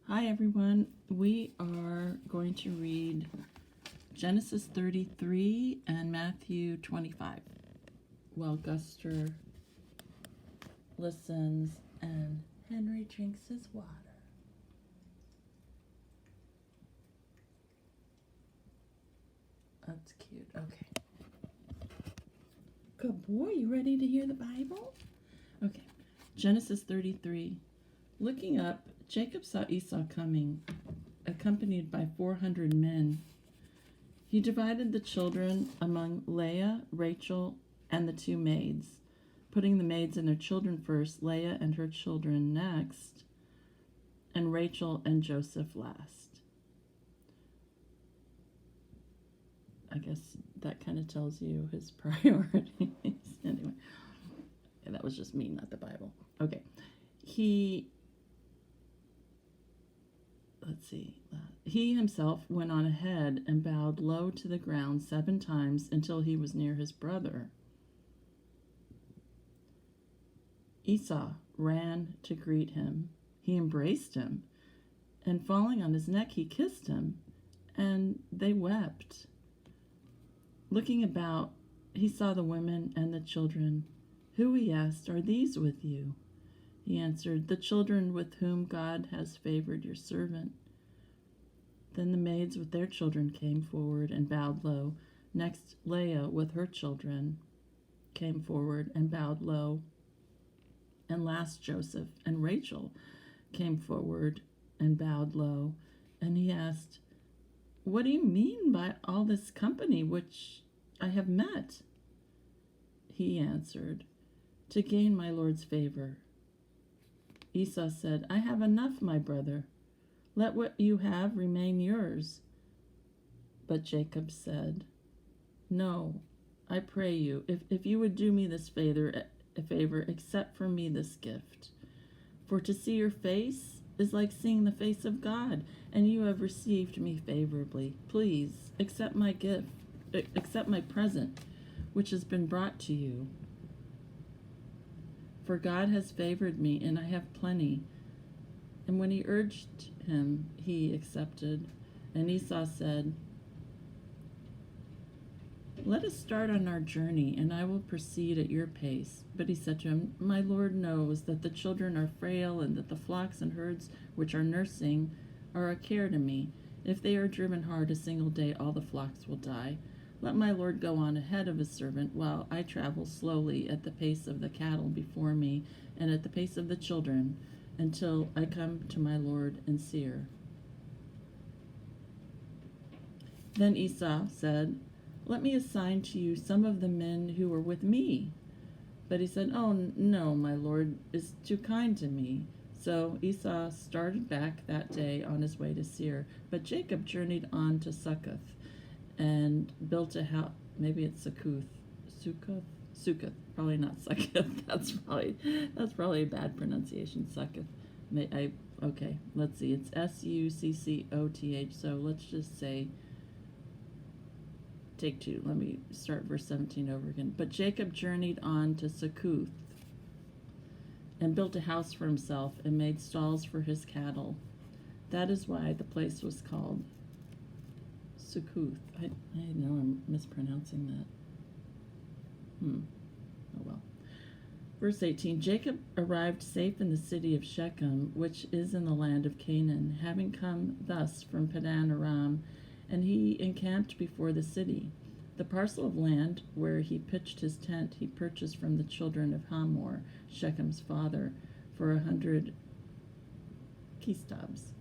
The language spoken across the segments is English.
Hi everyone. We are going to read Genesis 33 and Matthew 25 while Guster listens and Henry drinks his water. That's cute. Okay. Good boy. You ready to hear the Bible? Okay. Genesis 33. Looking up, Jacob saw Esau coming, accompanied by 400 men. He divided the children among Leah, Rachel, and the two maids, putting the maids and their children first, Leah and her children next, and Rachel and Joseph last. I guess that kind of tells you his priorities. Anyway, that was just me, not the Bible. Okay. He himself went on ahead and bowed low to the ground 7 times until he was near his brother. Esau ran to greet him. He embraced him, and falling on his neck, he kissed him, and they wept. Looking about, he saw the women and the children. Who, he asked, are these with you? He answered, the children with whom God has favored your servant. Then the maids with their children came forward and bowed low. Next, Leah with her children came forward and bowed low. And last, Joseph and Rachel came forward and bowed low. And he asked, what do you mean by all this company which I have met? He answered, to gain my Lord's favor. Esau said, I have enough, my brother. Let what you have remain yours. But Jacob said, no, I pray you, if you would do me this favor, accept from me this gift. For to see your face is like seeing the face of God, and you have received me favorably. Please accept my gift, accept my present, which has been brought to you. For God has favored me, and I have plenty. And when he urged him, he accepted. And Esau said, let us start on our journey, and I will proceed at your pace. But he said to him, my Lord knows that the children are frail, and that the flocks and herds which are nursing are a care to me. If they are driven hard a single day, all the flocks will die. Let my Lord go on ahead of his servant, while I travel slowly at the pace of the cattle before me, and at the pace of the children, until I come to my Lord in Seir. Then Esau said, let me assign to you some of the men who were with me. But he said, oh, no, my Lord is too kind to me. So Esau started back that day on his way to Seir. But Jacob journeyed on to Succoth and built a house. Maybe it's Succoth, probably not Succoth. That's probably a bad pronunciation. Succoth. Okay, let's see. It's Succoth. So let's just say, take 2. Let me start verse 17 over again. But Jacob journeyed on to Succoth and built a house for himself and made stalls for his cattle. That is why the place was called Succoth. I know I'm mispronouncing that. Oh well. Verse 18, Jacob arrived safe in the city of Shechem, which is in the land of Canaan, having come thus from Padan Aram, and he encamped before the city. The parcel of land where he pitched his tent he purchased from the children of Hamor, Shechem's father, for 100 kistabs.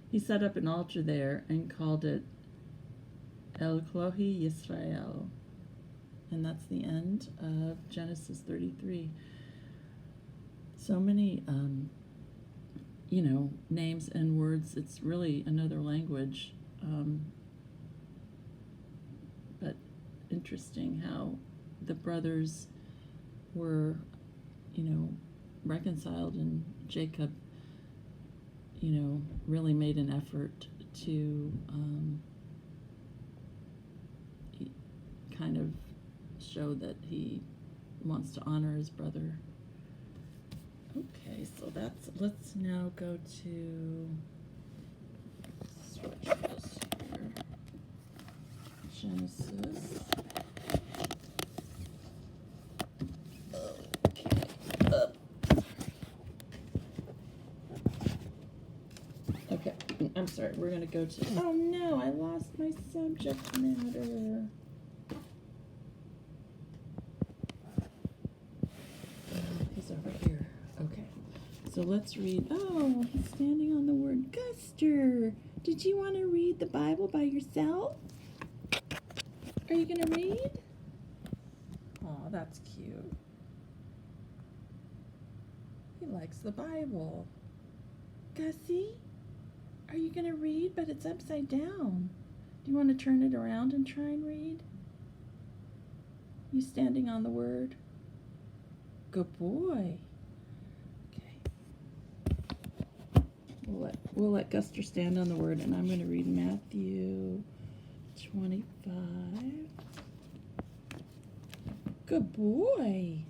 He set up an altar there and called it El Elohi Yisrael. And that's the end of Genesis 33. So many, names and words. It's really another language. But interesting how the brothers were, reconciled, and Jacob, really made an effort to kind of show that he wants to honor his brother. Okay, so let's now go to switch this here. Genesis. Okay, I'm sorry. We're going to go to... Oh, no, I lost my subject matter. He's over here. Okay, so let's read... Oh, he's standing on the word Guster. Did you want to read the Bible by yourself? Are you going to read? Oh, that's cute. He likes the Bible. Gussie? Are you going to read? But it's upside down. Do you want to turn it around and try and read? You standing on the word? Good boy. Okay. We'll let Guster stand on the word, and I'm going to read Matthew 25. Good boy.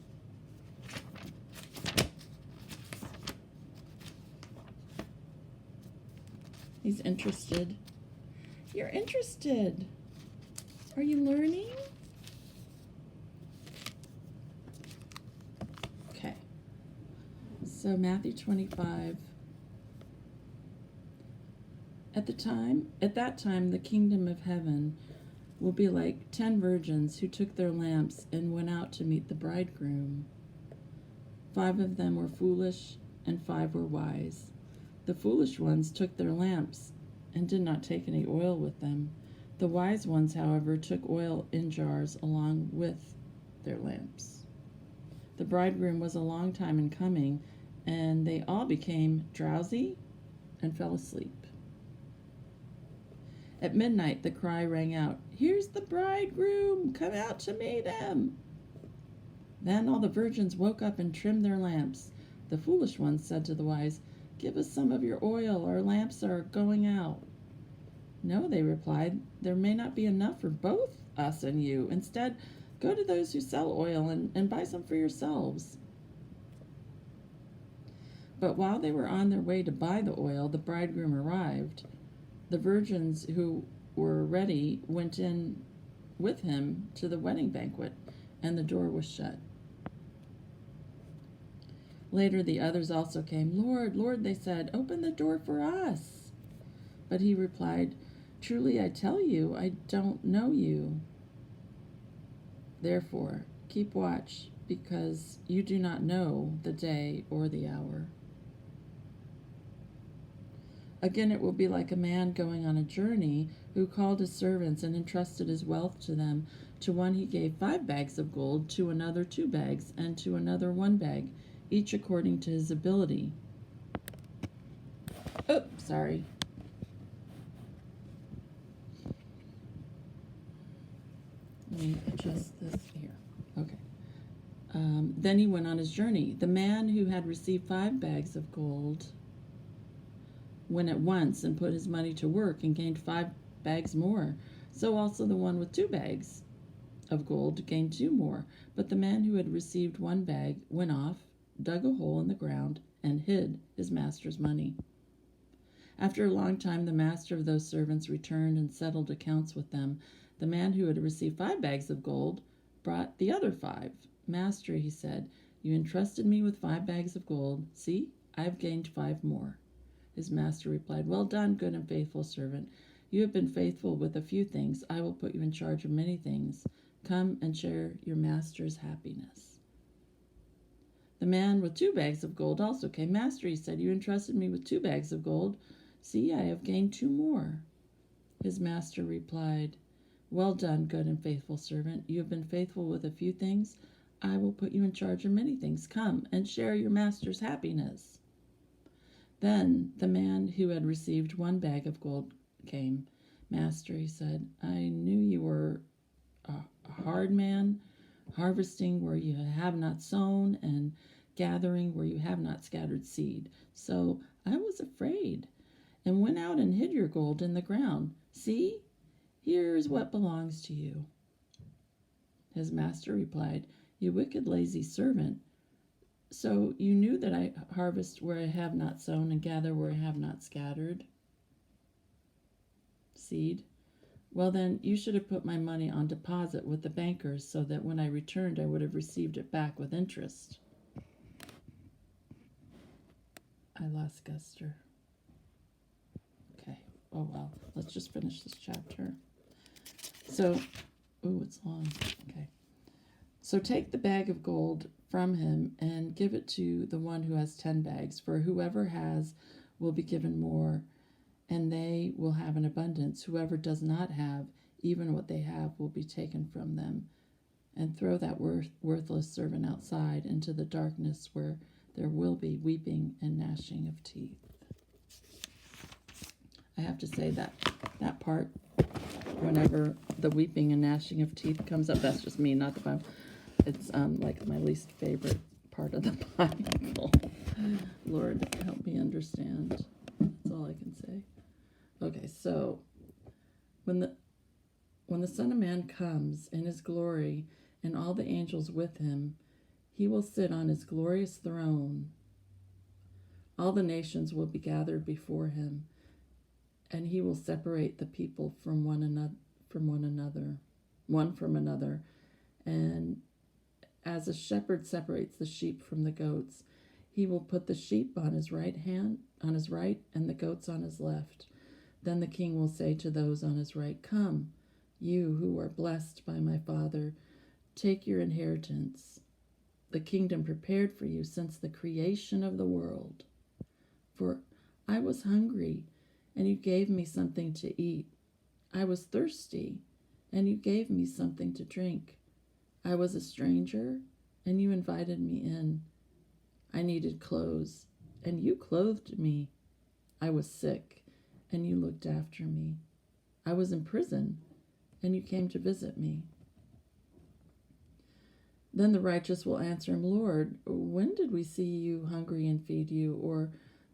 He's interested. You're interested. Are you learning? Okay. So Matthew 25. At that time, the kingdom of heaven will be like 10 virgins who took their lamps and went out to meet the bridegroom. 5 of them were foolish, and 5 were wise. The foolish ones took their lamps and did not take any oil with them. The wise ones, however, took oil in jars along with their lamps. The bridegroom was a long time in coming, and they all became drowsy and fell asleep. At midnight, the cry rang out, "Here's the bridegroom! Come out to meet him!" Then all the virgins woke up and trimmed their lamps. The foolish ones said to the wise, "Give us some of your oil, our lamps are going out." "No," they replied, "there may not be enough for both us and you. Instead, go to those who sell oil and buy some for yourselves." But while they were on their way to buy the oil, the bridegroom arrived. The virgins who were ready went in with him to the wedding banquet, and the door was shut. Later the others also came. "Lord, Lord," they said, "open the door for us." But he replied, "Truly I tell you, I don't know you. Therefore, keep watch, because you do not know the day or the hour." Again, it will be like a man going on a journey who called his servants and entrusted his wealth to them. To one he gave 5 bags of gold, to another 2 bags, and to another 1 bag, each according to his ability. Oh, sorry. Let me adjust this here. Okay. Then he went on his journey. The man who had received 5 bags of gold went at once and put his money to work and gained 5 bags more. So also the one with 2 bags of gold gained 2 more. But the man who had received 1 bag went off, dug a hole in the ground, and hid his master's money. After a long time, the master of those servants returned and settled accounts with them. The man who had received 5 bags of gold brought the other 5. "Master," he said, "you entrusted me with 5 bags of gold. See, I have gained 5 more." His master replied, "Well done, good and faithful servant. You have been faithful with a few things. I will put you in charge of many things. Come and share your master's happiness." The man with 2 bags of gold also came. "Master," he said, "you entrusted me with 2 bags of gold. See, I have gained 2 more. His master replied, "Well done, good and faithful servant. You have been faithful with a few things. I will put you in charge of many things. Come and share your master's happiness." Then the man who had received 1 bag of gold came. "Master," he said, "I knew you were a hard man, harvesting where you have not sown and gathering where you have not scattered seed. So I was afraid and went out and hid your gold in the ground. See, here is what belongs to you." His master replied, "You wicked, lazy servant. So you knew that I harvest where I have not sown and gather where I have not scattered. seed. Well, then you should have put my money on deposit with the bankers so that when I returned, I would have received it back with interest. I lost Guster. Okay. Oh, well. Let's just finish this chapter. So, ooh, it's long. Okay. So take the bag of gold from him and give it to the one who has 10 bags, for whoever has will be given more, and they will have an abundance. Whoever does not have, even what they have will be taken from them. And throw that worthless servant outside into the darkness where there will be weeping and gnashing of teeth. I have to say that part, whenever the weeping and gnashing of teeth comes up, that's just me, not the Bible. It's like my least favorite part of the Bible. Lord, help me understand. That's all I can say. Okay, so when the Son of Man comes in his glory and all the angels with him, he will sit on his glorious throne. All the nations will be gathered before him, and he will separate the people from one from another. And as a shepherd separates the sheep from the goats, he will put the sheep on his right, and the goats on his left. Then the king will say to those on his right, "Come, you who are blessed by my Father, take your inheritance, the kingdom prepared for you since the creation of the world. For I was hungry, and you gave me something to eat. I was thirsty, and you gave me something to drink. I was a stranger, and you invited me in. I needed clothes, and you clothed me. I was sick, and you looked after me. I was in prison, and you came to visit me." Then the righteous will answer him, "Lord, when did we see you hungry and feed you, or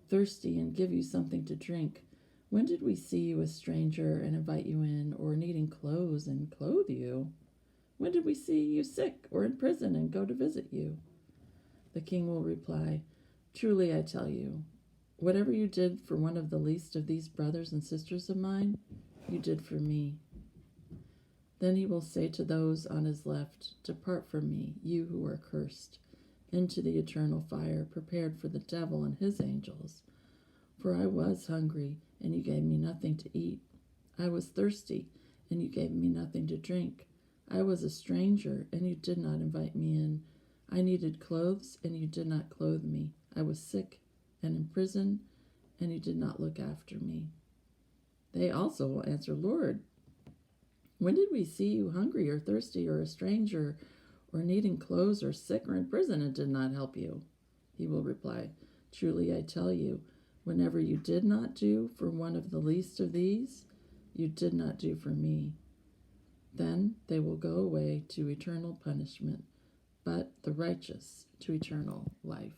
thirsty and give you something to drink? When did we see you a stranger and invite you in, or needing clothes and clothe you? When did we see you sick or in prison and go to visit you?" The king will reply, "Truly I tell you, whatever you did for one of the least of these brothers and sisters of mine, you did for me." Then he will say to those on his left, "Depart from me, you who are cursed, into the eternal fire prepared for the devil and his angels. For I was hungry, and you gave me nothing to eat. I was thirsty, and you gave me nothing to drink. I was a stranger, and you did not invite me in. I needed clothes, and you did not clothe me. I was sick and in prison, and you did not look after me." They also will answer, "Lord, when did we see you hungry or thirsty or a stranger or needing clothes or sick or in prison and did not help you?" He will reply, "Truly I tell you, whenever you did not do for one of the least of these, you did not do for me." Then they will go away to eternal punishment, but the righteous to eternal life.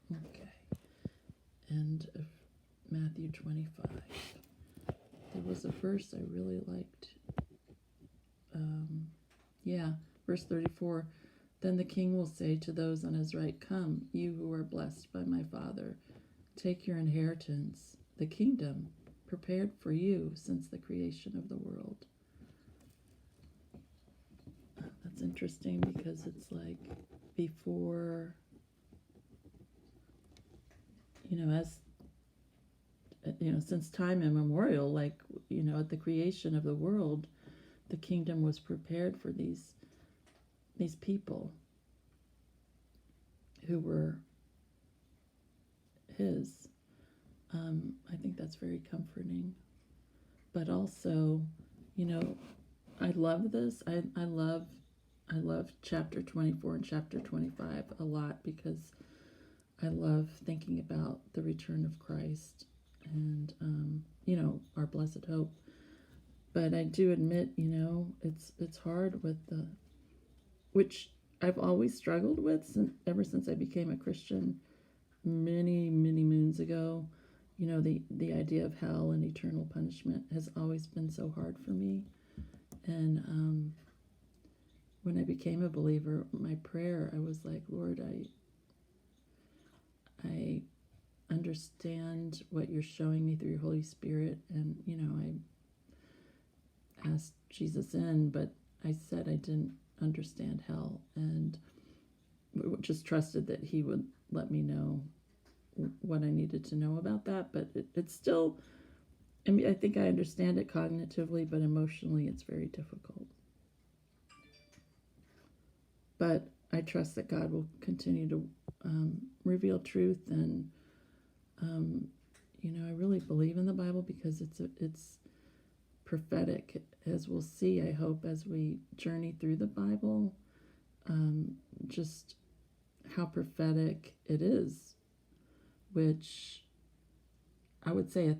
Okay. End of Matthew 25. There was a verse I really liked. Verse 34. Then the king will say to those on his right, "Come, you who are blessed by my Father, take your inheritance, the kingdom prepared for you since the creation of the world." That's interesting because it's like before, since time immemorial, like, at the creation of the world, the kingdom was prepared for these people who were his. I think that's very comforting. But also, I love this. I love chapter 24 and chapter 25 a lot because I love thinking about the return of Christ and, our blessed hope. But I do admit, it's hard with which I've always struggled with ever since I became a Christian many, many moons ago. The idea of hell and eternal punishment has always been so hard for me. And when I became a believer, my prayer, I was like, "Lord, I understand what you're showing me through your Holy Spirit, and asked Jesus in, but I said I didn't understand hell, and just trusted that he would let me know what I needed to know about that. But it's still, I mean, I think I understand it cognitively, but emotionally it's very difficult. But I trust that God will continue to reveal truth, and I really believe in the Bible because it's prophetic, as we'll see, I hope, as we journey through the Bible, just how prophetic it is, which I would say,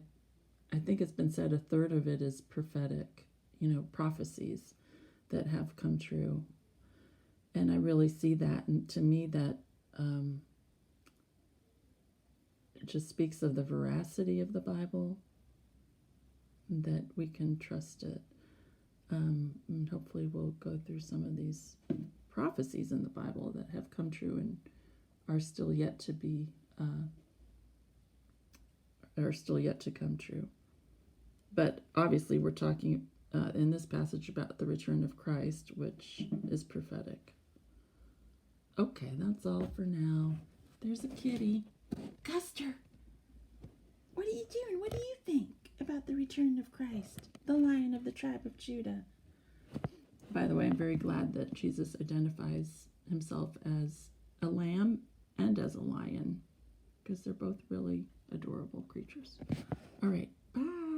I think it's been said a third of it is prophetic, prophecies that have come true. And I really see that, and to me that it just speaks of the veracity of the Bible, that we can trust it. And hopefully we'll go through some of these prophecies in the Bible that have come true and are still yet to be, are still yet to come true. But obviously we're talking in this passage about the return of Christ, which is prophetic. Okay, that's all for now. There's a kitty. Guster, what are you doing? What do you think about the return of Christ, the Lion of the tribe of Judah? By the way, I'm very glad that Jesus identifies himself as a lamb and as a lion, because they're both really adorable creatures. All right, bye.